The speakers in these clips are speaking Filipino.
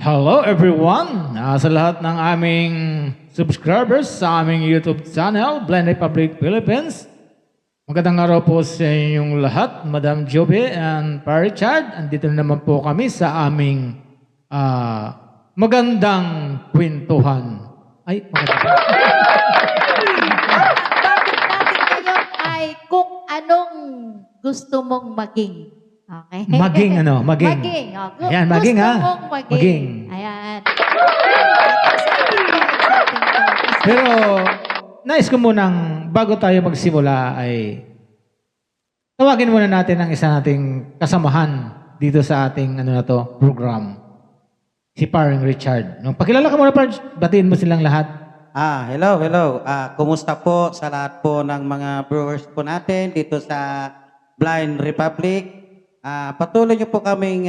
Hello everyone! Sa lahat ng aming subscribers sa aming YouTube channel, Blind Republic Philippines. Magandang araw po sa inyong lahat, Madam Joby and Pa Richard. Andito na naman po kami sa aming magandang kwentuhan. Ay, magandang. Topic natin ngayon ay kung anong gusto mong maging. Okay? Maging ano? Maging. Maging. Oh. Ayan, maging gusto ha? mong maging. Maging. Ayan. Exciting to. Pero, nais ko munang, bago tayo magsimula ay tawagin muna natin ang isa nating kasamahan dito sa ating program. Si Paring Richard. Nung pakilala ka muna, Parj, batiin mo silang lahat. Hello. Kumusta po sa lahat po ng mga viewers po natin dito sa Blind Republic. Patuloy niyo po kaming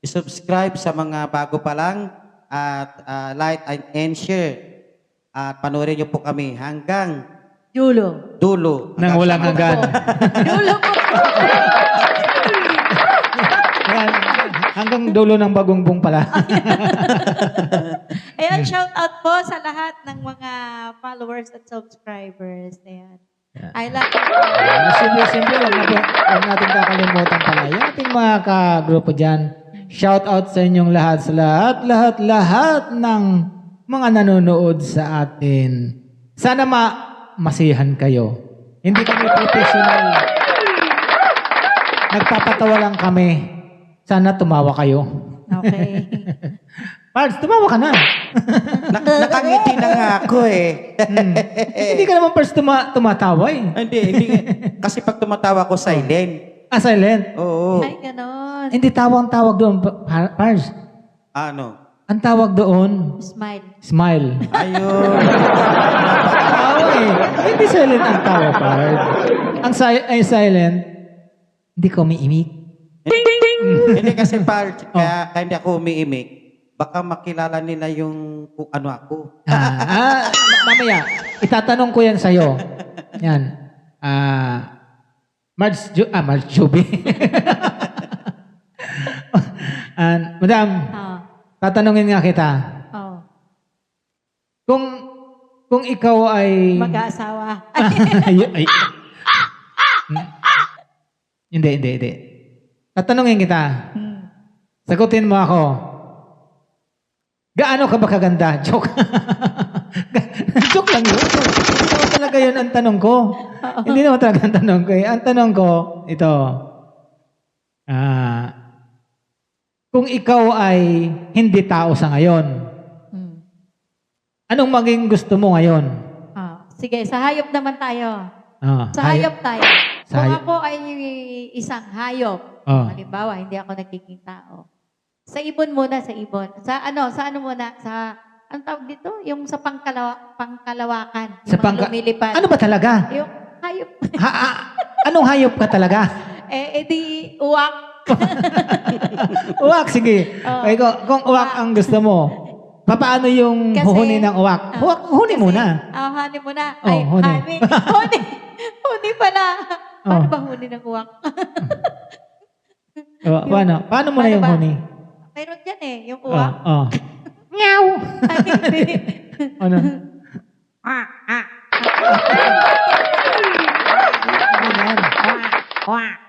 subscribe sa mga bago pa lang at like and share. At panoorin niyo po kami hanggang dulo. Nang walang hanggan. Dulo ko po. Ayan, hanggang dulo ng bagongbong pala. Ayan, shout out po sa lahat ng mga followers at subscribers. Ayan. I love you. Siyempre, wag natin kakalimutan pala. Yung ating mga kagrupo dyan, shout out sa inyong lahat, sa lahat ng mga nanonood sa atin. Sana masihan kayo. Hindi kami professional. Nagpapatawa lang kami. Sana tumawa kayo. Okay. Pards, tumawa ka na. Nakangiti na nga ako eh. Hindi ka naman first tumatawa eh. Hindi. Kasi pag tumatawa ko silent. Silent. Oo. Ay, ganon. Hindi tawag doon, Pards. Ano? Ang tawag doon, Smile. smile. Ayun. Tawa eh. Hindi silent ang tawa, Pards. Ang silent, hindi ko umiimik. Hindi kasi kaya hindi ako umiimik. Baka makilala nila yung kung ano ako. Mamaya, itatanong ko yan sa'yo. Yan. Marge Juby. Madam, Oh. tatanungin nga kita. Oh. Kung ikaw ay... Mag-aasawa. ay. Hindi. Tatanungin kita. Sagutin mo ako. Gaano ka ba kaganda? Joke. Joke lang yun. Hindi naman talaga yun ang tanong ko. Hindi naman talaga ang tanong ko. Ang tanong ko, ito. Kung ikaw ay hindi tao sa ngayon, anong maging gusto mo ngayon? Sige, sa hayop naman tayo. Sa hayop tayo. Sa Kung hayop. ako ay isang hayop, halimbawa, hindi ako nagiging tao. Sa ibon muna, sa ibon. Sa ano muna? Ang tawag dito? Yung sa pangkalawakan. Sa Yung mga lumilipad. Ano ba talaga? Yung hayop. Anong hayop ka talaga? Di uwak. Uwak, sige. Okay, kung uwak ang gusto mo, paano yung Kasi- huhuni ng uwak? Huni muna. Huni muna. Oh, huni. Huni. Huni pala. Paano Oh. ba huni ng uwak? Paano mo na Paano yung ba? huni? Mayroon dyan yung uwak. Meow! Ay, hindi. Ano? Ganyan.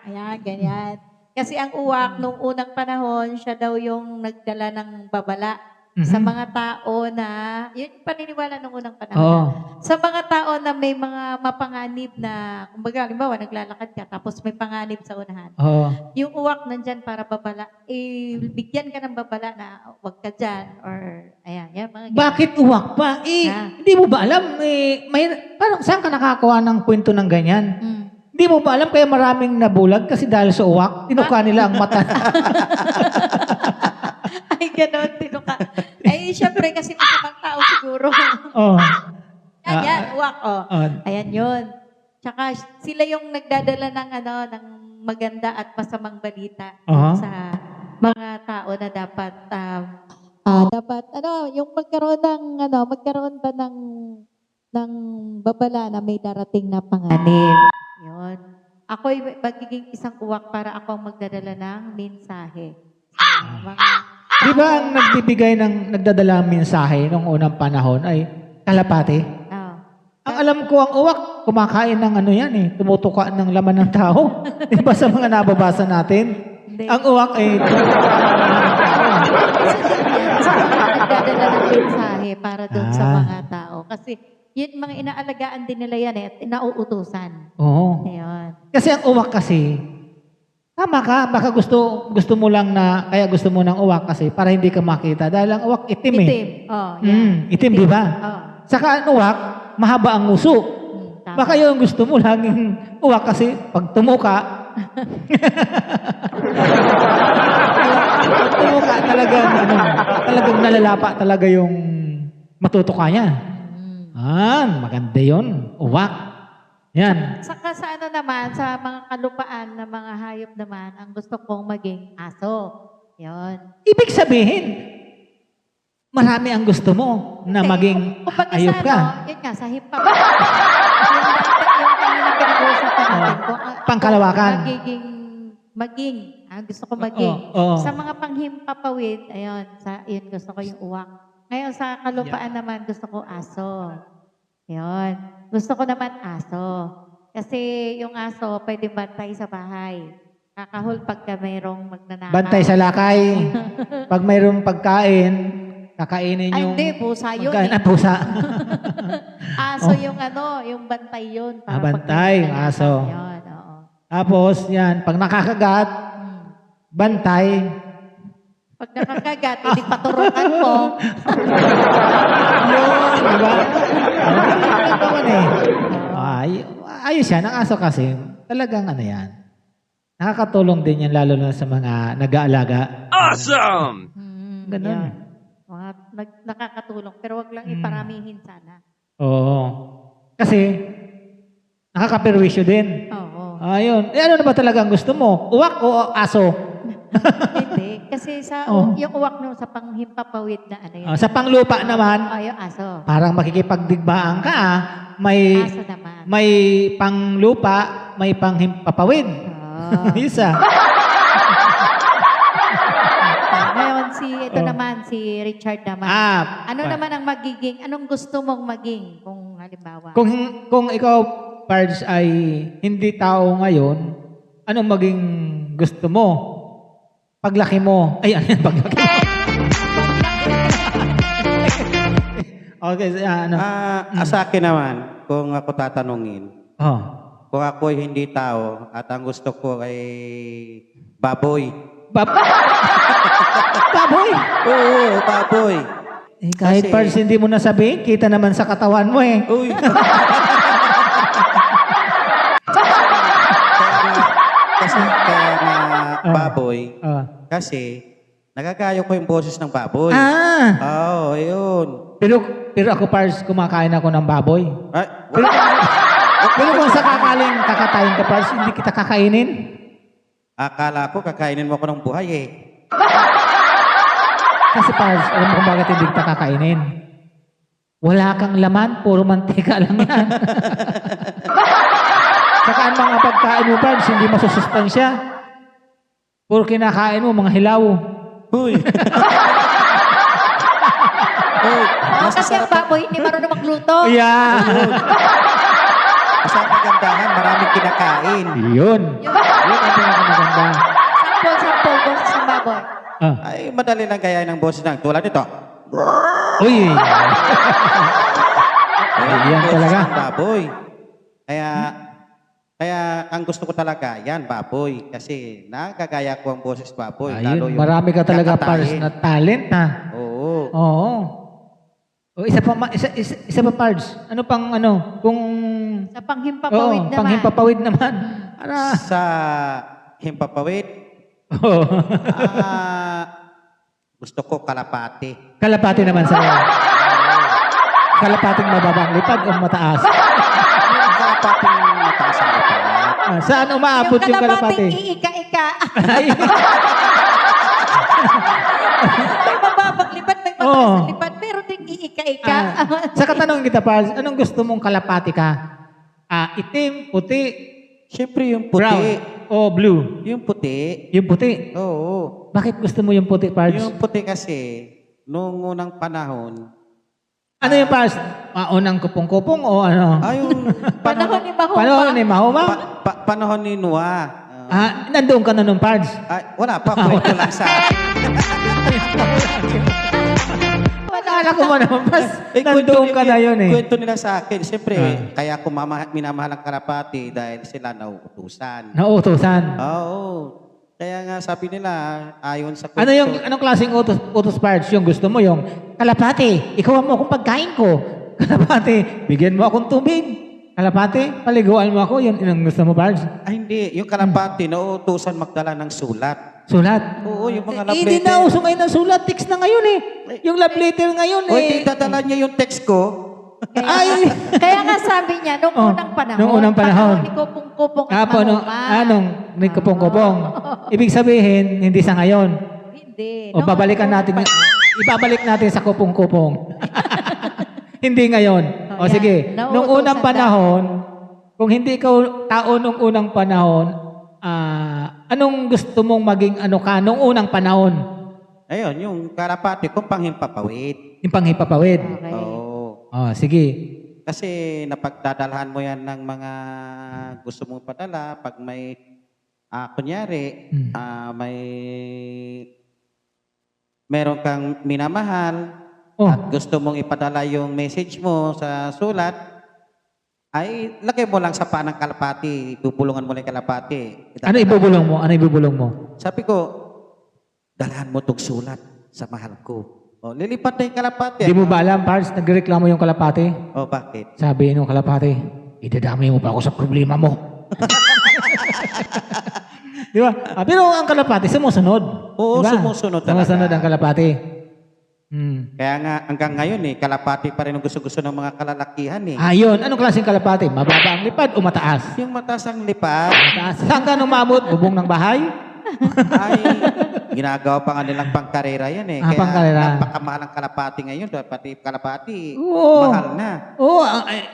Ayan, ganyan. Kasi ang uwak, nung unang panahon, siya daw yung nagdala ng babala sa mga tao na, yun yung paniniwala nung unang panahon. Oo. Sa mga tao na may mga mapanganib na, kumbaga, halimbawa, naglalakad ka, tapos may panganib sa unahan. Oo. Yung uwak nandyan para babala, bigyan ka ng babala na wag ka dyan, or, ayan, yan, mga ganyan. Bakit uwak pa? Hindi mo ba alam? Parang saan ka nakakuha ng kwento ng ganyan? Hindi mo ba alam kaya maraming nabulag kasi dahil sa uwak, tinuka nila ang mata. Ay, ganon, tinuka. Ay, syempre, kasi masamang tao siguro. Oh. Yan, uwak, Oh. Ayan yun. Tsaka, sila yung nagdadala ng, ng maganda at masamang balita sa mga tao na dapat, yung magkaroon ba ng babala na may darating na panganib. Yun. Ako'y magiging isang uwak para ako ang magdadala ng mensahe. Sa mga Di ba ang nagbibigay nagdadala ng mensahe nung unang panahon ay kalapati? Oh. Ang alam ko, ang uwak, kumakain ng ano yan eh, tumutuka ng laman ng tao. Di ba sa mga nababasa natin? Hindi. Ang uwak ay tumutuka ng laman ng tao. Sa mga nagdadala ng mensahe para doon sa Ah. mga tao. Kasi yun, mga inaalagaan din nila yan at nauutusan. Oo. Ayun. Kasi ang uwak kasi, tama ka, baka gusto mo lang na, kaya gusto mo ng uwak kasi para hindi ka makita. Dahil ang uwak itim eh. Itim. Oh, yan. Itim, di ba? Oh. Saka ang uwak, mahaba ang nguso. Tama. Baka yung gusto mo laging uwak kasi pag tumuka, pag tumuka talagang, talagang nalalapa talaga yung matutuka niya. Maganda yun. Uwak. Yan. Saka sa ano naman, sa mga kalupaan na mga hayop naman, ang gusto kong maging aso. Yun. Ibig sabihin, marami ang gusto mo na maging Kumbaga ayop sa ka. ano, yun nga, sa hip-hop. yung kanina pinag-uusapan natin ko. Pangkalawakan. Maging. Gusto ko maging. Oo. Sa mga panghimpapawid, ayun, yun gusto ko yung uwak. Ngayon sa kalupaan naman, gusto ko aso. Yun. Gusto ko naman aso. Kasi yung aso, pwede bantay sa bahay. Kakahol pagka mayroong magnanakaw. Bantay sa lakay. Pag mayroong pagkain, kakainin Ay, yung... hindi, pusa yun. Pagkain, Eh. pusa. Aso yung yung bantay yun. Para bantay, pag may aso. Yun, oo. Tapos, yan, pag nakakagat, bantay. Pag nakakagat, hindi paturukan mo. Yun, di ba? Ano naman eh. Ayos yan, ang aso kasi, talagang ano yan. Nakakatulong din yan, lalo na sa mga nag-aalaga. Awesome! Ganun. Yan. Mga nakakatulong. Pero wag lang iparamihin sana. Oo. Kasi, nakakaperwisyo din. Oo. Ayun. Ano na ba talagang gusto mo? Uwak o aso? Hindi. Kasi yung uwak nung sa panghimpapawid na ano yun. Sa panglupa naman, Yung aso. parang makikipagdigmaan ka ah. May Aso naman. may panglupa, may panghimpapawid. Oo. Isa. Ngayon, ito naman, si Richard naman. Ano pa- naman ang magiging, anong gusto mong maging kung halimbawa? Kung ikaw, Pards, ay hindi tao ngayon, anong maging gusto mo? Paglaki mo. Ay, ano yan, paglaki mo? Okay, ano? Sa akin naman, kung ako tatanungin, Oh. kung ako ay hindi tao at ang gusto ko ay baboy. Baboy! Oo, baboy. Kahit Kasi- Pards, hindi mo nasabihin, kita naman sa katawan mo eh. Uy. kaya nga baboy, kasi nagagayo ko yung boses ng baboy. Oo, ayun. Pero ako, Pards, kumakain ako ng baboy. Ay, Pero kung sa kakaling kakatayin ka, Pards, hindi kita kakainin. akala ko kakainin mo ko ng buhay eh. Kasi Pards, alam mo kung bakit hindi kita kakainin? Wala kang laman, puro mantika lang yan. Saka ang mga pagkain mo, Pards, hindi masusustansya. Puro kinakain mo, mga hilaw. Uy. Uy, Kasi ang baboy, hindi marunong magluto. Yeah. sa kagandahan, maraming kinakain. Yun. Yun ang pinakamaganda. Sample, boses ng baboy. Ay, madali lang kayain ng boses ng tulad nito. Uy. Yan Boses talaga. ng baboy. Kaya ang gusto ko talaga, yan, baboy. Kasi nakagaya ko ang boses baboy. Lalo Ayun, yung marami ka talaga, Pards, kakatayin. na talent, ha? Oo. Oo. O, isa pa, Pards. Ano pang, kung... Sa panghimpapawid naman. panghimpapawid naman. Para... Sa himpapawid, Oo. gusto ko kalapati. Kalapati naman sa'yo. Kalapating mababang lipad o mataas? Yung kalapating mataas ang lipad. Saan umaabot yung kalapati? kalapating iika-ika. Ay, May mababang lipad, may mataas Oo. na lipad, pero din iika-ika. sa katanungan kita, Pards, anong gusto mong kalapati ka? Itim, puti, Siyempre yung puti. brown, o o blue? Yung puti. Yung puti. Oo. Bakit gusto mo yung puti, Pards? Yung puti kasi, noong unang panahon, Ano yung Pards? Unang kupong-kupong o ano? yung Panahon ni Mahoma. Panahon ni Mahoma? panahon ni Noah. Nandoon ka na nung Pards? Wala pa, kwento lang sa Akala ko mo naman, Pards. Nandoon ka na yun eh. Kwento nila sa akin. Siyempre, kaya ako minamahal ang kalapati dahil sila nauutusan. Nauutosan. Oo. Kaya nga sabi nila, ayon sa kwento. Anong klaseng utos Pards? Yung gusto mo yung, kalapati, ikaw mo akong pagkain ko. Kalapati, bigyan mo akong tubig. Kalapati, paliguan mo ako. Yun ang gusto mo, Pards? Hindi. Yung kalapati, nauutusan magdala ng sulat. Sulat. Oo, yung mga love Hindi letter. na uso ngayon ng sulat. Text na ngayon eh. Yung love letter ngayon O, eh. hindi dadala niya yung text ko. Ay, Kaya nga sabi niya, nung unang panahon, nung unang panahon. ni Kupong-Kupong at Mahoma. May kupong-kupong. Ibig sabihin, hindi sa ngayon. Hindi. O babalikan natin, ibabalik natin sa kupong-kupong. Hindi ngayon. O yan. sige, Nauutosan nung unang daw. panahon, kung hindi ikaw tao nung unang panahon, anong gusto mong maging ano ka nung unang panahon? Ayun, yung kalapati kung panghimpapawid. Yung panghipapawid. Okay. Oo. O sige. Kasi napagdadalhan mo yan ng mga gusto mong padala pag may, kunyari, meron kang minamahal Oh. at gusto mong ipadala yung message mo sa sulat, ay lagay mo lang sa paa ng kalapati, bubulungan mo lang yung kalapati. Ano ibubulong mo? Ano ibubulong mo? Sabi ko, dalahan mo tong sulat sa mahal ko. O, lilipat na yung kalapati. Hindi mo ba alam, Pards, nagreklamo yung kalapati? O, bakit? Sabi nung kalapati, idadamay mo pa ako sa problema mo. Di ba? Pero ang kalapati, sumusunod. Oo, Diba? sumusunod talaga. Sumusunod ang kalapati. Kaya nga, hanggang ngayon kalapati pa rin ang gusto-gusto ng mga kalalakihan Ayun, anong klaseng kalapati? Mababa ang lipad o mataas? Yung mataas ang lipad, Mataas. Saan ka umabot? Bubong ng bahay? ay ginagawa pa nga nilang pangkarera yan Kaya pangkarera. napakamahal ang kalapati ngayon, pati kalapati, Oo. mahal na. Oo,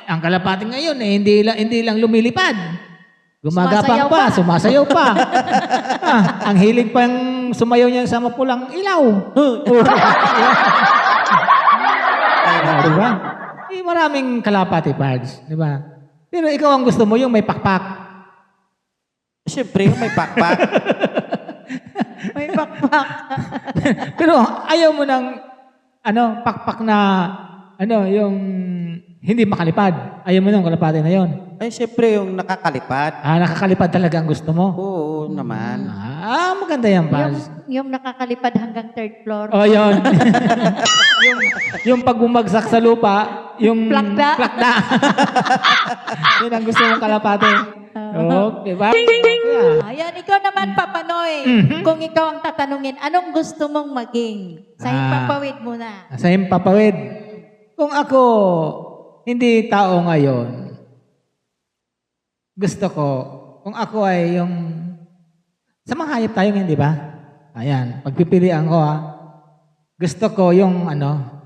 ang kalapati ngayon hindi lang lumilipad. Gumagapang Sumasayaw pa, pa. sumasayaw pa. Ang hilig pang sumayaw niya sa mapulang ilaw. Diba? Maraming kalapati, Pards. Diba? Pero ikaw ang gusto mo yung may pakpak. Siyempre, yung may pakpak. May bakbak. Pero ayaw mo ng pakpak na yung hindi makalipad. Ayaw mo ng kalapati na yon. Ay, siyempre, yung nakakalipad. Nakakalipad talaga ang gusto mo. Oo naman. Maganda yan, Pards. Yung nakakalipad hanggang third floor. Oh, yun. yung pag bumagsak sa lupa, yung Plakda. plakda. Yun ang gusto mong kalapate. Okay, ba? Yeah. Ayan, ikaw naman, Papanoy. Kung ikaw ang tatanungin, anong gusto mong maging? Sa ipapawid muna. Sa papawid. Kung ako, hindi tao ngayon, gusto ko, kung ako ay yung, sa mga hayop tayo ngayon, di ba? Ayan, pagpipilian ko gusto ko yung ano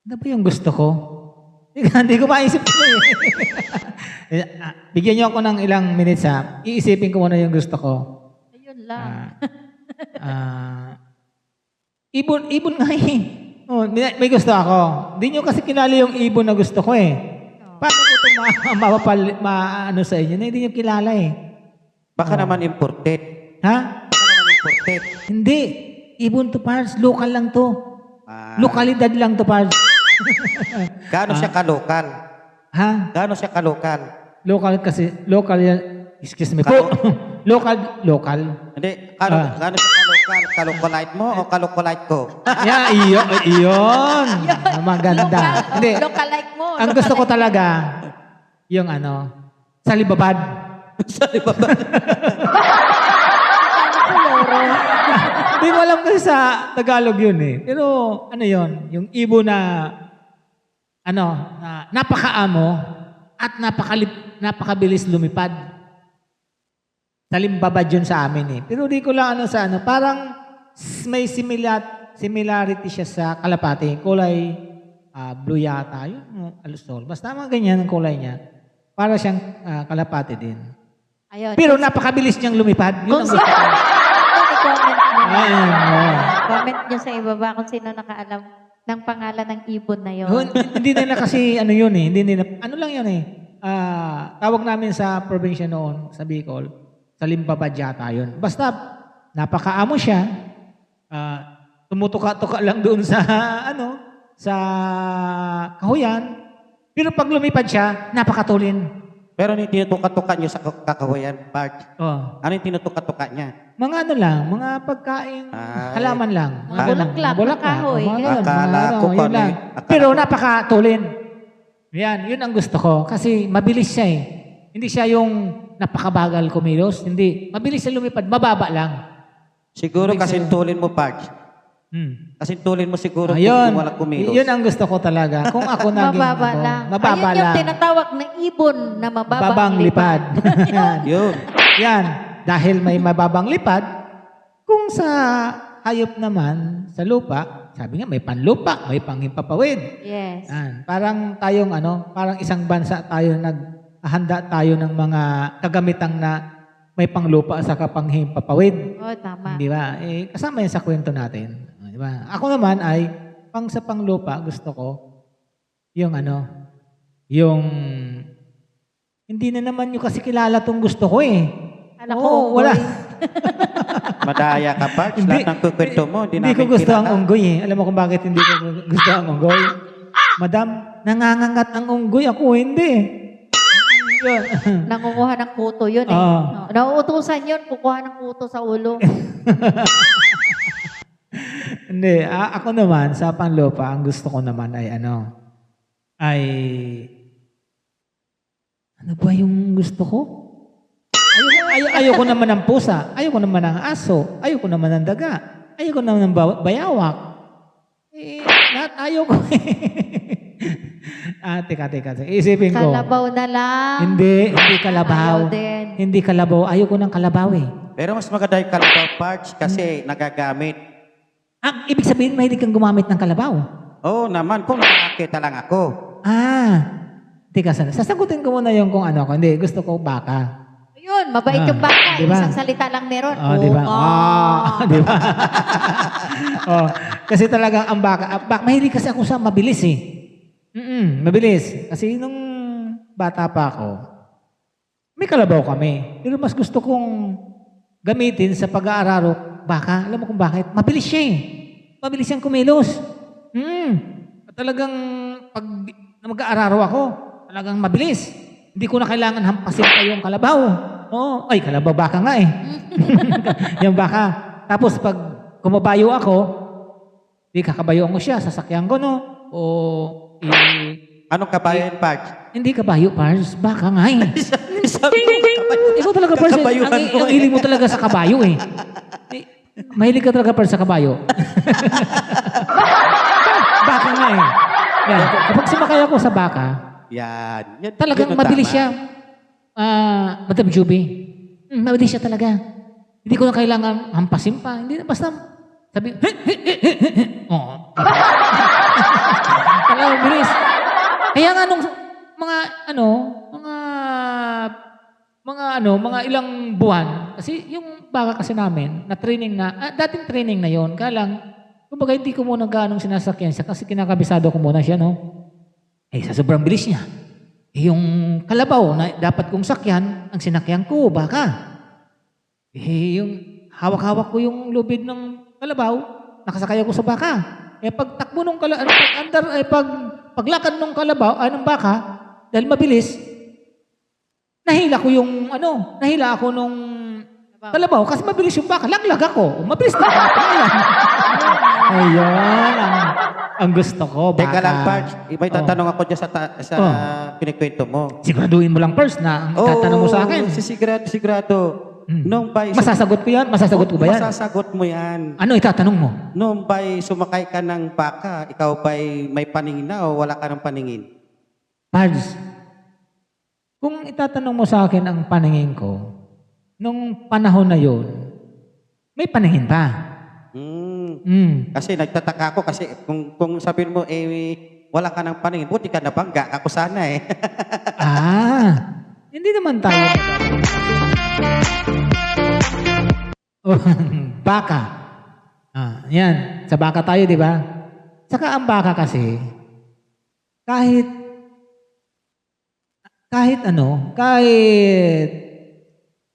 ba yung gusto ko? Hindi ko maisip ko Bigyan niyo ako ng ilang minutes Iisipin ko muna yung gusto ko. Ayun lang. Ibon nga may gusto ako. Hindi niyo kasi kilala yung ibon na gusto ko Paano ko ito maano sa inyo na hindi niyo kilala Baka naman imported. Ha? Baka naman imported. Hindi. Ibon to, Pards. Local lang to. Lokalidad lang to, Pards. Gaano siya kalokal? Ha? Gaano siya kalokal? Local yan. Excuse me po. Local. Hindi, gaano siya kalokal? Kalokolite mo o kalokolite ko? Iyon. Maganda. Hindi. Lookalike mo. Ang gusto ko talaga, yung salibabad. Salibabad. Hindi ko alam kasi sa Tagalog yun Pero yun, yung ibon na napakaamo at napakabilis lumipad. Salimbabad yun sa amin Pero di ko lang parang may similarity siya sa kalapati. Kulay blue yata. Yun, alusol. Basta mga ganyan ang kulay niya. Para siyang kalapati din. Ayun. Pero napakabilis niyang lumipad. Yun Kung ang sino, gusto ko. i-comment nyo. Ayan, oo. Comment nyo sa ibaba kung sino nakaalam ng pangalan ng ibon na yon. Hindi nila kasi ano yun eh. Hindi nila, ano lang yun eh. Tawag namin sa probinsya noon, sa Bicol, sa Limbabad yata yun. Basta, napakaamo siya. Tumutuka-tuka lang doon sa, sa kahuyan. Pero pag lumipad siya, napakatulin. Pero ano yung tinutuka-tuka nyo sa kakawayan, Parch? Oh. Ano yung tinutuka-tuka niya? Mga ano lang, mga pagkain, Ay. halaman lang. Mga bulaklak, mga kahoy, mga ganun. ganun, Akala mga ko yun pa lang. Pero napakatulin. Yan, yun ang gusto ko. Kasi mabilis siya eh. Hindi siya yung napakabagal kumilos. Hindi. Mabilis siya lumipad. Mababa lang. Siguro kasintulin mo, Parch. Kasintulin mo siguro Ayun. kung wala kumilos. Yun ang gusto ko talaga. Kung ako naging Mababa ano, lang. mababa Ayun yung lang. tinatawag na ibon na mababang Babang lipad. Yan. Yun. Yan. Dahil may mababang lipad, kung sa hayop naman, sa lupa, sabi nga may panlupa, may panghimpapawid. Yes. Yan. Parang tayong parang isang bansa tayo naghahanda tayo ng mga kagamitang na may panglupa sa panghimpapawid. Oh, tama. Di ba? Eh, kasama yan sa kwento natin. Di ba? Ako naman ay sa panglupa, gusto ko yung yung hindi na naman yung kasi kilala tong gusto ko eh. Alam Oo, ko, wala. Madaya ka, Parch. Hindi. Lahat ng kukwento mo, Hindi ko gusto ang unggoy eh. Alam mo kung bakit hindi ko gusto ang unggoy? Madam, nangangangat ang unggoy. Ako hindi. Yun. nangunguha ng kuto yun eh. Oo. No, nauutusan yun, kukuha ng kuto sa ulo. Hindi. Ako naman, sa panlupa, ang gusto ko naman ay ano ba yung gusto ko? Ayoko naman ng pusa. Ayoko naman ng aso. Ayoko naman ng daga. Ayoko naman ng bayawak. Lahat ayoko. Teka. Isipin ko. Kalabaw na lang. Hindi kalabaw. Ayaw din. Hindi kalabaw. Ayoko ng kalabaw eh. Pero mas maganda yung kalabaw, Parch, kasi nagagamit. Ibig sabihin, mahilig kang gumamit ng kalabaw. Oo naman, kung nakakita lang ako. Teka, sasagutin ko muna yung kung ano ko. Hindi, gusto ko baka. Yun, mabait yung baka. Diba? Isang salita lang meron. Di ba? Di ba? Kasi talaga ang baka, mahilig kasi ako sa mabilis eh. Mabilis. Kasi nung bata pa ako, may kalabaw kami. Pero mas gusto kong gamitin sa pag-aararo baka. Alam mo kung bakit? Mabilis siya eh. Mabilis siyang kumilos. Talagang pag mag-aararo ako, talagang mabilis. Hindi ko na kailangan hampasin pa yung kalabaw. Ay, kalabaw baka nga eh. Yung baka. Tapos pag kumabayo ako, di kakabayoan ko siya, sasakyan ko, no? Anong kabayan, Parch? Hindi kabayo, Pars. Baka nga eh. Sabi ko, kabayan. Ikaw talaga, Pars. Kakabayuhan mo Ang hilig mo talaga sa kabayo eh. Mahilig ka talaga, Pars, sa kabayo. Baka nga eh. Yan. Kapag sumakay ako sa baka, Yan. talagang Yun ang mabilis tama. siya. Madam Juby. Mabilis siya talaga. Hindi ko na kailangan hampasin pa. Hindi na basta sabi, talagang bilis. Kaya nga nung mga ilang buwan, kasi yung baka kasi namin, na training na, dating training na yon, kaya lang, kumbaga hindi ko muna ganong sinasakyan siya kasi kinakabisado ko muna siya, no? Sa sobrang bilis niya. Yung kalabaw na dapat kong sakyan, ang sinakyan ko, baka. Yung hawak-hawak ko yung lubid ng kalabaw, nakasakay ako sa baka. Pag takbo nung paglakad ng kalabaw, ng baka, dahil mabilis, nahila ako nung kalabaw kasi mabilis yung baka. Laglag ako. Mabilis na ako. Ayun. Ang gusto ko, baka. Teka lang, Parch. May tatanong ako dyan sa pinikwento mo. Siguraduhin mo lang first na ang tatanong mo sa akin. Sigurado. Nung ba'y Masasagot ko yan? Masasagot ko ba yan? Masasagot mo yan. Ano itatanong mo? Nung ba'y sumakay ka ng baka, ikaw ba'y may paningin na o wala ka ng paningin? Pards, kung itatanong mo sa akin ang paningin ko, nung panahon na yun, may paningin pa. Kasi nagtataka ako kasi kung sabihin mo, wala ka ng paningin, buti ka nabangga. Ako sana eh. Hindi naman tayo. Oh, baka. Yan. Sa baka tayo, di ba? Saka ang baka kasi, kahit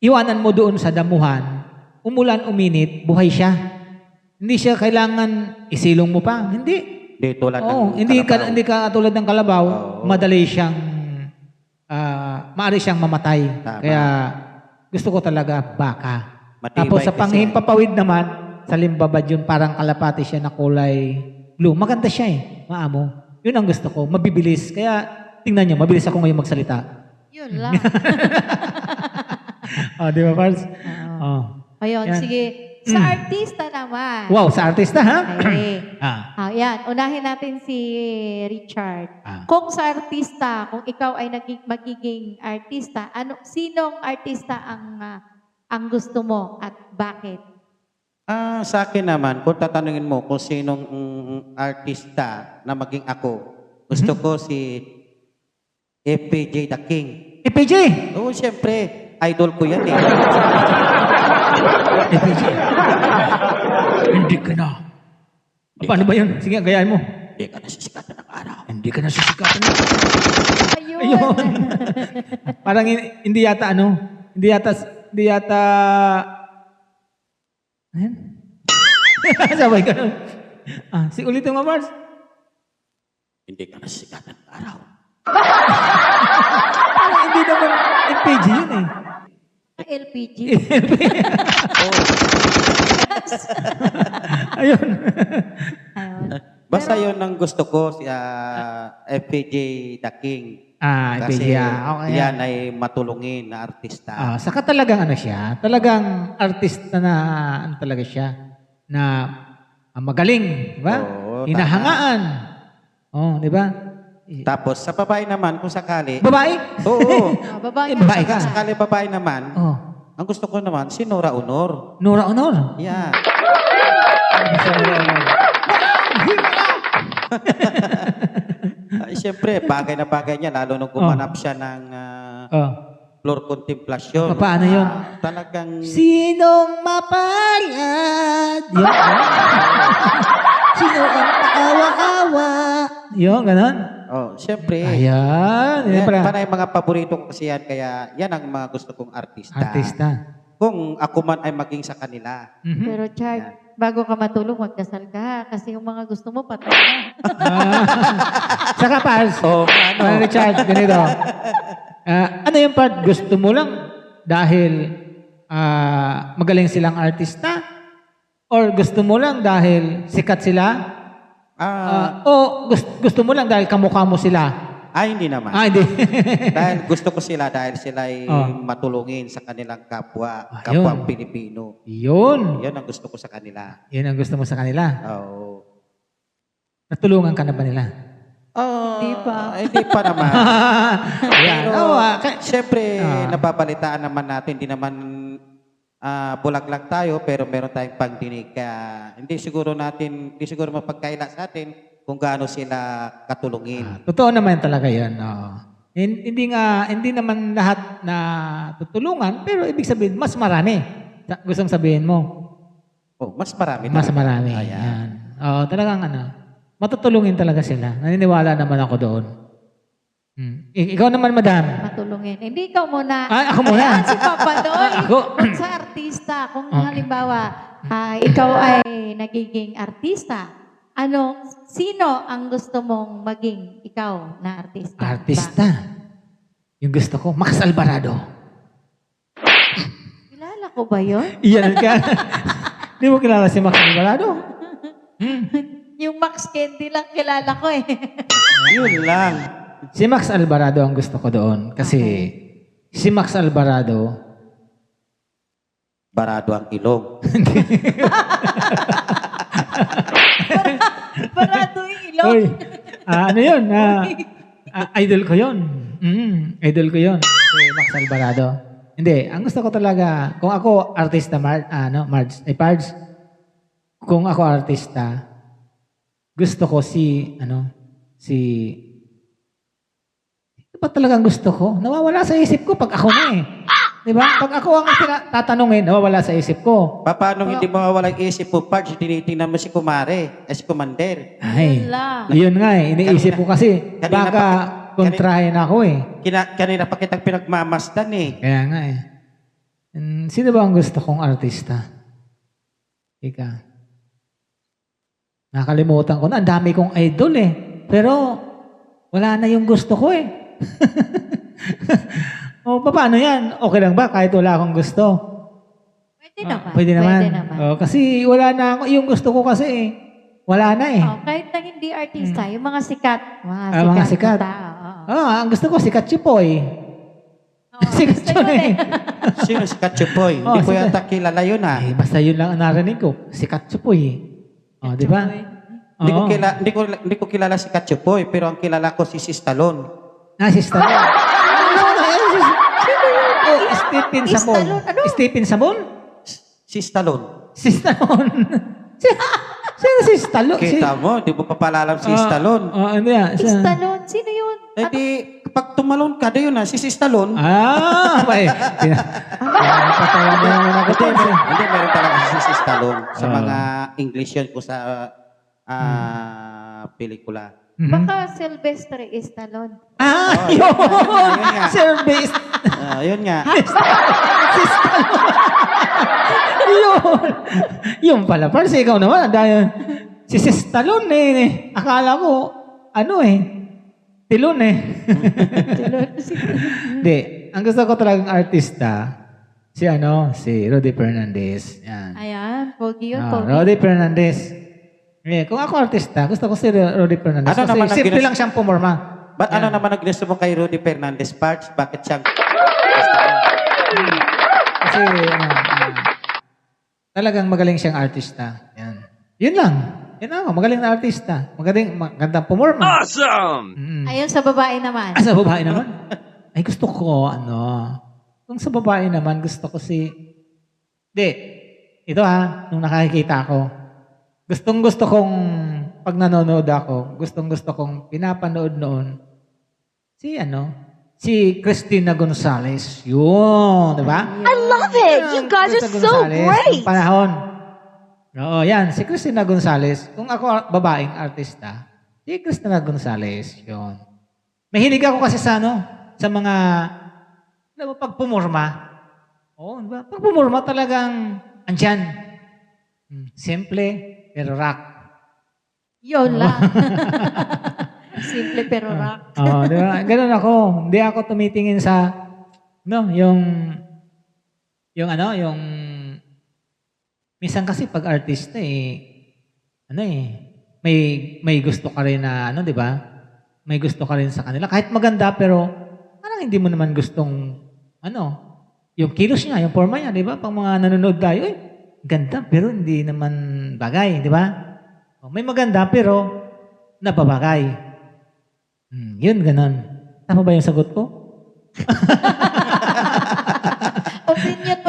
iwanan mo doon sa damuhan, umulan, uminit, buhay siya. Hindi siya kailangan isilong mo pa. Hindi. Di tulad Oo, ng hindi kalabaw. ka tulad ng kalabaw, Oo. madali siyang maaari siyang mamatay. Tama. Kaya gusto ko talaga baka. Matibay Tapos sa kasi. panghimpapawid naman, sa limbabad yun, parang kalapati siya na kulay blue. Maganda siya maamo. Yun ang gusto ko, mabibilis. Kaya tingnan nyo, mabilis ako ngayon magsalita. Yun lang. Di ba, Pars? Oo. Ayun, Yan. sige. Sa artista naman. Wow, sa artista, ha? Okay. Yan. Unahin natin si Richard. Ah. Kung sa artista, kung ikaw ay magiging artista, sinong artista ang gusto mo at bakit? Sa akin naman, kung tatanungin mo kung sinong artista na maging ako, gusto ko si FPJ The King. FPJ! Oo, siyempre, idol ko yan eh. FPJ. Hindi ka na. Paano ba yun? Sige, gayaan mo. Hindi ka nasisikatan ng araw. Hindi ka na susikatan. Ayun. Ayun. Parang hindi yata hindi yata, ayan. Sabay ka nun. Si ulitin mo, Mars. Hindi ka nasisikatan ng araw. Parang hindi naman FPG yun eh. LPG. Ayun. Ayun. Basta yun ang gusto ko, si FPJ The King. FPG. Okay. Yan ay matulungin na artista. Saka talagang siya, talagang artista na, talaga siya, na magaling, di ba? Oo, Hinahangaan. Di ba? Tapos sa babae naman, kung sakali, Babae? oo, Babae Babae ka. kung sakali babae naman, ang gusto ko naman, si Nora Honor. Nora Honor. Yeah. Ay, siyempre, bagay na bagay niya, lalo nung gumanap siya ng floor contemplation. Paano yun? Talagang... Sinong mapalad? Yun. Sino ang paawa-awa? Yun, ganon. siyempre. Ayan. Yan, Yan, panay mga paborito ko kasi yan, kaya yan ang mga gusto kong artista. artista. Kung ako man ay maging sa kanila. Mhm. Pero Chard, bago ka matulog, magdasal ka. Kasi yung mga gusto mo, patay na. Saka, Pals, Richard, ganito. Ano yung part? Gusto mo lang dahil magaling silang artista? Or gusto mo lang dahil sikat sila? O gusto mo lang dahil kamukha mo sila? Hindi naman. Hindi. Dahil gusto ko sila dahil sila ay matulungin sa kanilang kapwa Pilipino. Yun. Yan ang gusto ko sa kanila. Yun ang gusto mo sa kanila. Oo. Natulungan ka na ba nila? Hindi pa. Hindi pa naman. Yan. Pero, siyempre, napapalitaan naman natin, hindi naman bulag lang tayo, pero meron tayong pagdinig. Kaya hindi siguro mapagkaila sa atin kung gaano sila katulungin. Totoo naman talaga yan. Hindi naman lahat na tutulungan, pero ibig sabihin, mas marami. Gustong sabihin mo? Mas marami. Mas marami. Ayan. Yan. Talagang matutulungin talaga sila. Naniniwala naman ako doon. Ikaw naman, madam. Matulungin. Hindi ikaw muna. Ako muna. Si Papa doon. Ako. Kung sa artista, kung halimbawa, ikaw ay nagiging artista, sino ang gusto mong maging ikaw na artista? Artista. Yung gusto ko, Max Alvarado. Kilala ko ba yun? Iyan ka. Hindi mo kilala si Max Alvarado? Yung Max Candy lang kilala ko eh. Yun lang. Si Max Alvarado ang gusto ko doon. Kasi si Max Alvarado, Barado ang ilong. Barado yung ilong. Uy, ano yun? Idol ko yun. Idol ko yun. Si Max Alvarado. Hindi, ang gusto ko talaga, kung ako artista, Pards, kung ako artista, gusto ko ito pa talagang gusto ko. Nawawala sa isip ko pag ako na eh. Diba? Pag ako ang tatanungin, nawawala sa isip ko. Paano hindi mawawala ang isip mo, Pards? Tinitingnan mo si Kumare, si Commander. Ay, Wala. yun nga eh. Iniisip ko kasi, kanina baka kontrahin ako eh. Kanina pa kitang pinagmamasdan eh. Kaya nga eh. Sino ba ang gusto kong artista? Ika. Nakalimutan ko na. Ang dami kong idol eh. Pero, wala na yung gusto ko eh. O, paano yan? Okay lang ba kahit wala akong gusto? Pwede naman. Pwede naman. Pwede naman. Kasi wala na ako. Yung gusto ko kasi eh. Wala na eh. Kahit na hindi artista, yung mga sikat. Mga sikat. na tao. Ang gusto ko si Kachipoy. Sikat gusto yun yun eh. Sino si Katsupoy? Oh, Hindi ko sige. yata kilala yun ah. Basta yun lang ang narinig ko. Si Kachipoy eh. Di ba? Oo. Hindi ko kilala si Katsupoy, pero ang kilala ko si Sis Talon. Si Stallone. Stephen Sabon. Stallone, ano? Stephen Sabon? Sis Talon. Si Stallone. Sino si Stallone? Kita mo, di mo papalalam si Sis Talon. Ano yan? Stallone, sino yun? Eh di, kapag tumalon ka, di yun ah, si Sis Talon. May. Patawa na naman ako. Hindi, meron talaga si Sis Talon. Sa Ah. mga English yun ko sa pelikula. Baka Sylvester Stallone. Yun! Yun nga. Sir Based. Yun nga. Si Stallone. Yun. Yung pala. Parang ikaw naman. Si Stallone eh. Akala ko, Tilon eh. Hindi. Ang gusto ko talagang artista, si Rudy Fernandez. Yan. Ayan, pogi yun, Ah, pogi. Rudy Fernandez. Kung ako artista, gusto ko si Rudy Fernandez. Ano Kasi naman ang simple ginas- lang siyang pumorma. Ba't ano naman ang ginusto mo kay Rudy Fernandez, Parts? Bakit siyang... Kasi talagang magaling siyang artista. Yan. Yun lang. Yan ako, magaling na artista. Magandang pumorma. Awesome! Ayun sa babae naman. Sa babae naman? Ay, gusto ko, kung sa babae naman, gusto ko Hindi. Ito nung nakakikita ko. Gustong-gusto kong, pag nanonood ako, gustong-gusto kong pinapanood noon, si Christina Gonzalez. Yun, di ba? I love it. You guys are so great. Nung panahon. Oo, yan. Si Christina Gonzalez. Kung ako babaeng artista, si Christina Gonzalez. Yun. Mahilig ako kasi sa mga, pag pumurma. Oo, di ba? Pag pumurma talagang, andyan. Simple, pero rock. Yun lang. Simple pero rock. Oo, di ba? Ganun ako. Hindi ako tumitingin sa, minsan kasi pag artista may gusto ka rin na, di ba? May gusto ka rin sa kanila. Kahit maganda, pero parang hindi mo naman gustong, yung kilos niya, yung forma niya, di ba? Pag mga nanonood tayo, ganda, pero hindi naman bagay, di ba? May maganda, pero napabagay. Yun, ganun. Tama ba yung sagot ko? Opinion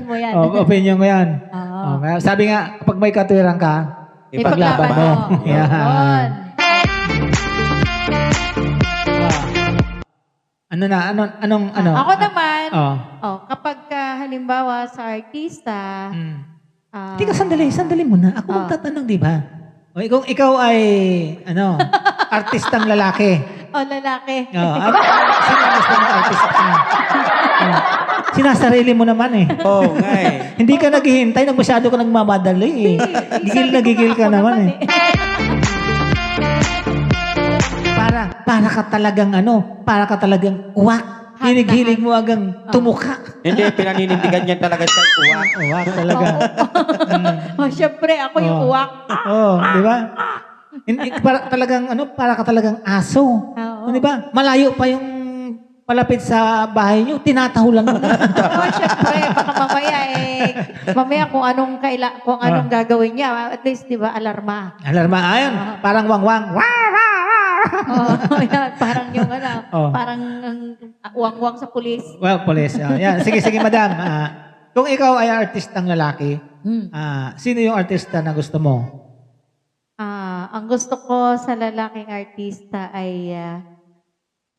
mo yan. Opinion ko yan. Oo. Kaya sabi nga, kapag may katwiran ka, ipaglaban mo. Yun. Anong? Ako naman, Oh. kapag halimbawa sa artista, Teka, sandali muna. Ako magtatanong, di ba? O, kung ikaw ay, artistang lalaki. lalaki. Sino ang gusto mong artista? Sinasarili mo naman eh. Oo nga eh. Hindi ka naghihintay, masyado ka nagmamadali eh. Gigil na gigil ka naman eh. Para ka talagang uwak. Hilig-hilig mo agang tumuka. Hindi, pinaninindigan niya talaga sa uwak. Uwak talaga. Syempre, ako yung uwak. Di ba? Para ka talagang aso. Oo. Di ba? Malayo pa yung palapit sa bahay niyo, tinatahulan mo na. Syempre, baka mamaya kung anong gagawin niya, at least, di ba, alarma. Alarma, ayon. Parang wangwang. Yan, parang yung Oh. parang uwang-uwang sa pulis. Well, police. Yan. Sige, madam. Kung ikaw ay artistang lalaki, sino yung artista na gusto mo? Ang gusto ko sa lalaking artista ay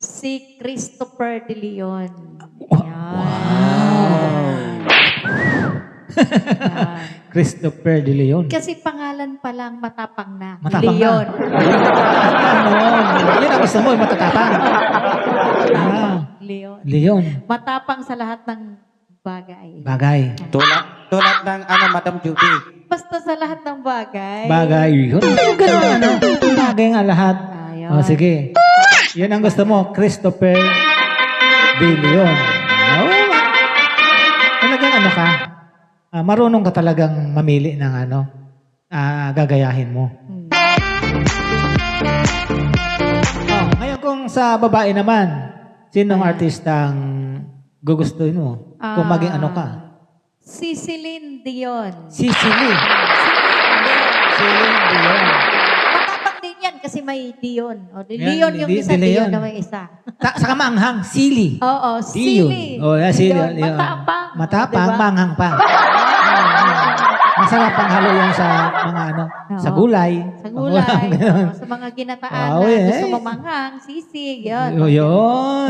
Si Christopher De Leon. Christopher De Leon. Kasi pangalan pa lang matapang na. Matapang Leon. Ano? Yun ang gusto mo, matatapang. Leon. Leon. Matapang sa lahat ng bagay. Bagay. Tulad ng Madam Judy. Basta sa lahat ng bagay. Bagay. Yun. Ganun, Bagay nga lahat. Ayun. O, sige. Yun ang gusto mo, Christopher De Leon. Oh, talagang ka? Marunong ka talagang mamili ng gagayahin mo. Ngayon kung sa babae naman, sinong artistang gugustuhin mo? Kung maging ka? Si Celine Dion. Celine Dion. Matapang din yan kasi may Dion. O, Yan, Leon yung isa, De Leon. Dion na may isa. Saka maanghang, Silly. Oo, Dion. Silly. Oh, Silly. Dion. Matapang. Matapang, Diba? maanghang pa. Masarap ang halo yan sa mga sa gulay. Sa gulay. Ganun. Sa mga ginataan Oh, na yeah. gusto mo manghang, sisig, yun. Yun,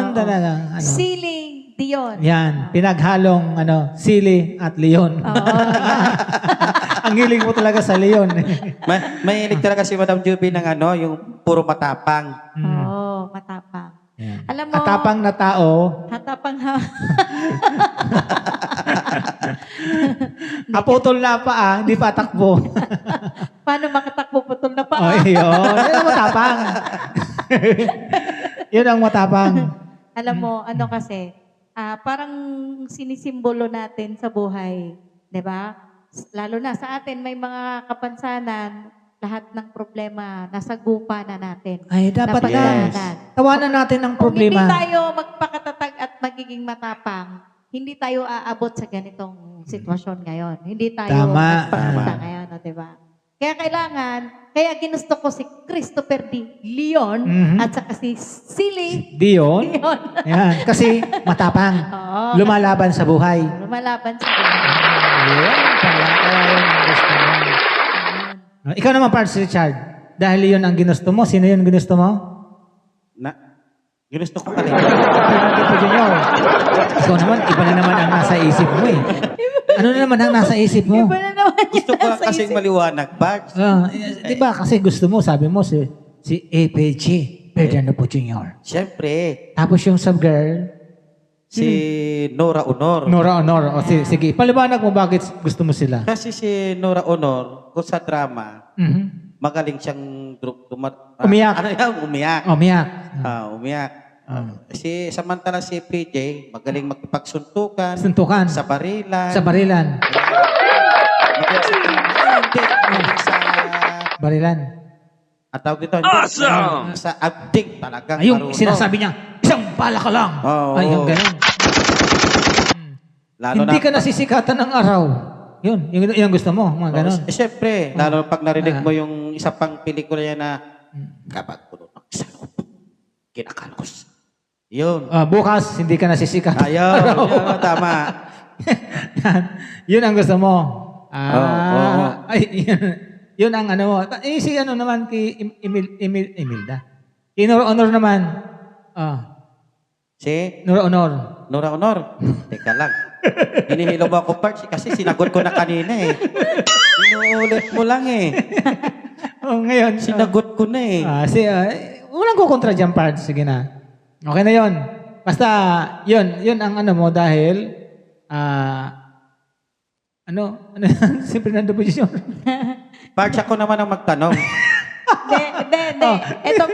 Oo. talaga. Siling Dion. Yan, pinaghalong Sili at Leon. Oo, yan. Ang hiling mo talaga sa Leon. Mahilig talaga si Madam Judy ng yung puro matapang. Oo, matapang. Yan. Alam mo, Atapang na tao. Hatapang Kaputol na pa hindi pa takbo. Paano makatakbo putol na pa? Oh, yun. Yun ang matapang. Yun ang matapang. Alam mo, kasi, parang sinisimbolo natin sa buhay. 'Di ba? Lalo na sa atin, may mga kapansanan, lahat ng problema, nasa gupa na natin. Ay, dapat Napagdaanan. tawanan natin ang Kung hindi problema. tayo magpakatatag at magiging matapang, hindi tayo aabot sa ganitong sitwasyon ngayon. Hindi tayo Tama. magpakita ngayon, di ba? Kaya ginusto ko si Christopher De Leon at saka si Silly Dion. Dion. Yan. Kasi matapang. Oo. Lumalaban sa buhay. Lumalaban sa buhay. Yun. Kaya yun ang gusto mo. Ikaw naman, Pards Richard. Dahil yun ang ginusto mo, sino yun ginusto mo? Ginusto ko kanina. Fernando po Junior. Ikaw naman, iba na naman ang nasa isip mo eh. Ano na naman ang nasa isip mo? Iba na naman yun Gusto ko nasa kasing isip. maliwanag, Pards. Di ba kasi gusto mo, sabi mo si APG, Fernando po Junior. Siyempre, Tapos yung sub-girl, si Nora Honor. Nora Honor. O, sige, paliwanag mo bakit gusto mo sila. Kasi si Nora Honor, kung sa drama, Mhm. magaling siyang Umiyak. Umiyak. Umiyak. Umiyak. Samantala si PJ, magaling magpagsuntukan Suntukan. sa barilan. Sa barilan. Magaling sa Barilan. at tawag dito, hindi, sa acting talagang Ayun, marunong. sinasabi niya, isang bala ka lang. Oo. Ay, yung ganun. Lalo Hindi na, ka nasisikatan ng araw. Yun, yung gusto mo, mga ganun. Siyempre, lalo pag narinig mo yung isa pang pelikula niya na kapag puno ng salop, kinakalos. Yun. Bukas, hindi ka nasisikatan. Ayun, yun, tama. Yun ang gusto mo. Oo. Ay, yun ang ano mo. Si ano naman, kay Imelda. Kay Nora Honor naman. Si Nora Honor. Nora Honor. Teka lang. Hinihilo mo ako, Parts, kasi sinagot ko na kanina eh. Inuulit mo lang eh. Ngayon. Sinagot ko na eh. Walang kukontra dyan, Pards. Sige na. Okay na yun. Basta, yun ang ano mo dahil, si Fernando po Junior. Parts, ako naman ang magtanong. Hindi. Ito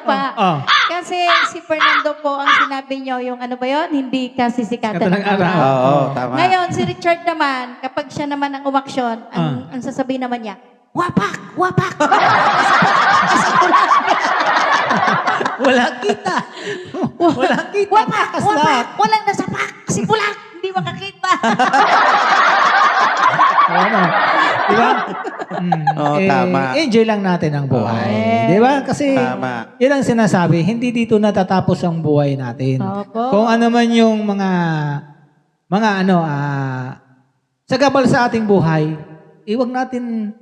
pa. Kasi si Fernando po, ang sinabi niyo, yung ano ba yun? Hindi ka sisikatan Sisikatan ng araw. Oo, tama. Ngayon, si Richard naman, kapag siya naman ang umaksyon, ang sasabihin naman niya, wapak! Wala kita. Wala kita. Wapak! Walang nasapak! Kasi bulak! Hindi makakita! Ano? Diba? Tama. Enjoy lang natin ang buhay. Diba? Kasi, Tama. yun ang sinasabi, hindi dito natatapos ang buhay natin. Opo. Kung ano man yung mga sagabal sa ating buhay, wag natin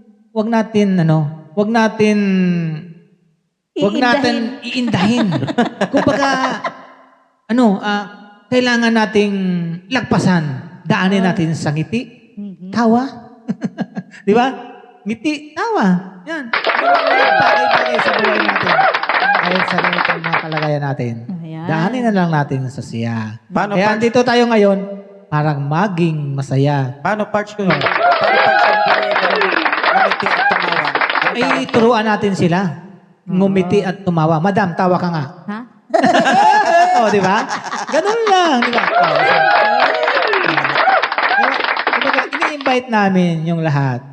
Huwag natin iindahin. Kumbaga, kailangan nating lagpasan. Daanin natin sa ngiti, tawa. Di ba? Ngiti, tawa. Yan. Bagay-bagay sa buhay natin. Kahit sa ganitong mga kalagayan natin. Ayan. Daanin na lang natin sa siya. Paano, Kaya Pards? andito tayo ngayon, parang maging masaya. Paano parts ko yun? Paano parts yung ngumiti at tumawa? Ano Ay, tawag? turuan natin sila. Ngumiti at tumawa. Madam, tawa ka nga. Ha? O, di ba? Ganun lang, di ba? Ini-invite namin yung lahat.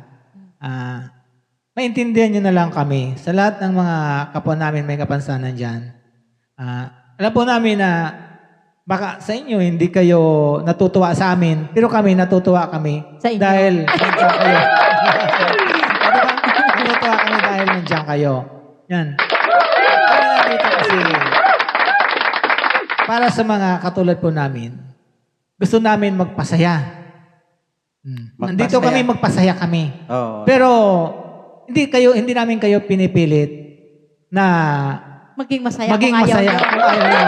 Maintindihan nyo na lang kami. Sa lahat ng mga kapwa namin may kapansanan dyan. Alam po namin na baka sa inyo hindi kayo natutuwa sa amin, pero kami natutuwa kami Sa inyo. dahil nandiyan kayo. Natutuwa kami dahil nandiyan kayo. Yan. Kami nandito kasi para sa mga katulad po namin, gusto namin magpasaya. Nandito kami, magpasaya kami. Oo. Pero hindi namin kayo pinipilit na Maging masaya maging kung ayaw masaya nyo. kung ayaw nyo.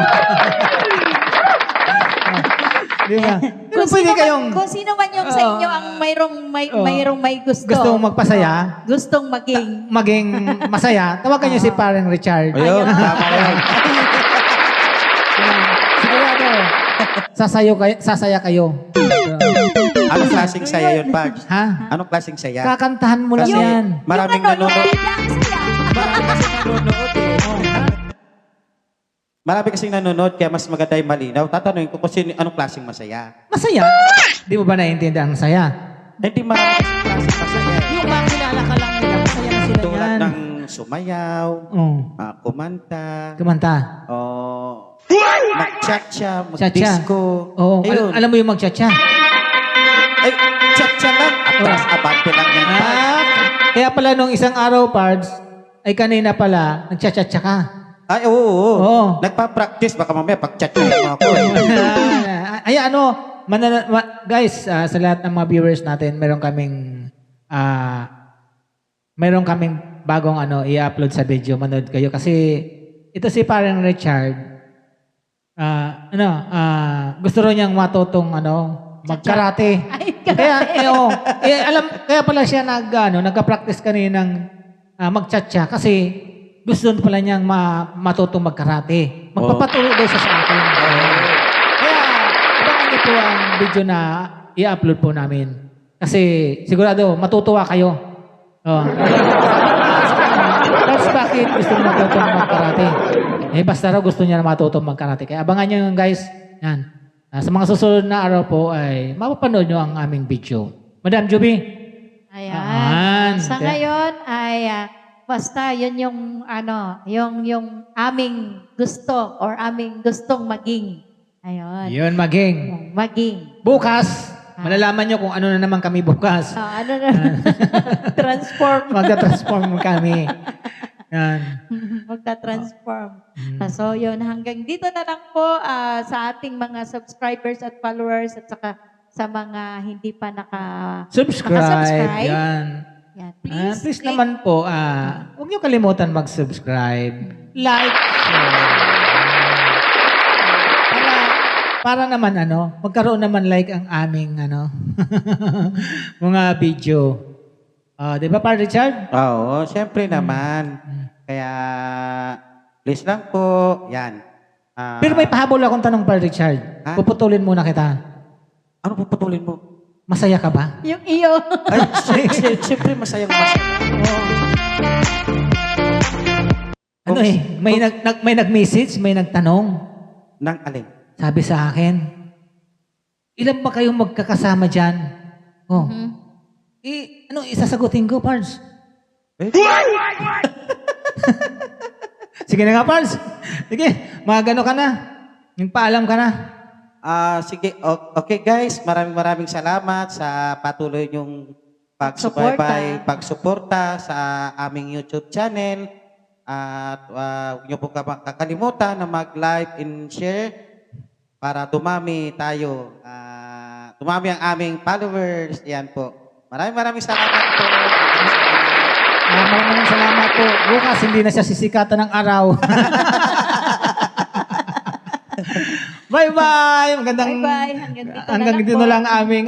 Di ba? Pero pwede kayong Kung sino man yung sa inyo ang mayroong may gusto. gustong magpasaya, Gustong maging. maging masaya, tawagan nyo si Parang Richard. Ayun, tama yan. Sigurado, sasaya kayo. Anong klaseng saya yun, Pards? Ha? Anong klaseng saya? Kakantahan mo lang Kasi yan. maraming Yung nanonood. bigla ang saya. Marami kasing nanonood eh. Marami kasing nanonood kaya mas maganda yung malinaw. Tatanungin ko kung anong klaseng masaya. Masaya? Di mo ba naiintindihan ang saya? Hindi marami kasing klaseng masaya. Yung mga kilala ka lang nila, masaya na sila Tulad yan. ng sumayaw, kumanta, Kumanta. mag-cha-cha, Cha-cha. mag-disco. Oo, Ayun. alam mo yung magcha-cha. Ay, cha-cha lang. Atras, abante lang yan. Kaya pala nung isang araw, Pards, ay kanina pala, nagcha-cha-cha ka. Ay, oo, oo. Oo. Nagpa-practice. Baka mamaya pag-cha-cha mo ako eh. Ay, guys, sa lahat ng mga viewers natin, meron kaming bagong i-upload sa video. Manood kayo. Kasi ito si Parang Richard, gusto rin niyang matutong magkarate. Ay, Kaya pala siya nagka-practice kaninang magchatcha kasi gusto pala niyang matutong magkarate. Magpapatuloy daw siya sa akin. Kaya abangan niyo po ang video na i-upload po namin. Kasi sigurado matutuwa kayo. That's bakit gusto niya matutong magkarate. Basta raw gusto niya na matutong magkarate. Kaya abangan niyo yun, guys. Yan. Sa mga susunod na araw po ay mapapanood niyo ang aming video. Madam Juby. Ayan. Sa ngayon ay basta yun yung yung aming gusto or aming gustong maging. Ayun. Yun, maging. Maging. Bukas, malalaman niyo kung ano na naman kami bukas. Ano na? Transform. Magta-transform kami. Yan. Magta-transform. So yun, hanggang dito na lang po sa ating mga subscribers at followers at saka sa mga hindi pa Subscribe. nakasubscribe. Yan. Yan. Please Please, click. naman po, huwag niyo kalimutan mag-subscribe. Like. Share. Para naman magkaroon naman like ang aming mga video. Di ba, Par Richard? Oo, syempre naman. Kaya, please lang po. Yan. Pero may pahabol akong tanong, Par Richard. Ha? Puputulin muna kita. Ano puputulin mo? Masaya ka ba? Yung iyo. Ay, syempre masayang masaya. May nag-message, may nagtanong. Nang alin? Sabi sa akin, ilan ba kayong magkakasama dyan? Isasagutin ko, Pards. Sige na nga, Pards. Sige, magano ka na. Yung paalam ka na. Sige, okay guys, maraming salamat sa patuloy niyong pagsuporta sa aming YouTube channel. At huwag niyo po kakalimutan na mag-like and share para dumami tayo. Dumami ang aming followers. Yan po. Maraming salamat po. Maraming salamat po. Bukas hindi na siya sisikatan ng araw. Bye-bye. Magandang Bye-bye. Hanggang dito na hanggang lang dito po. na lang aming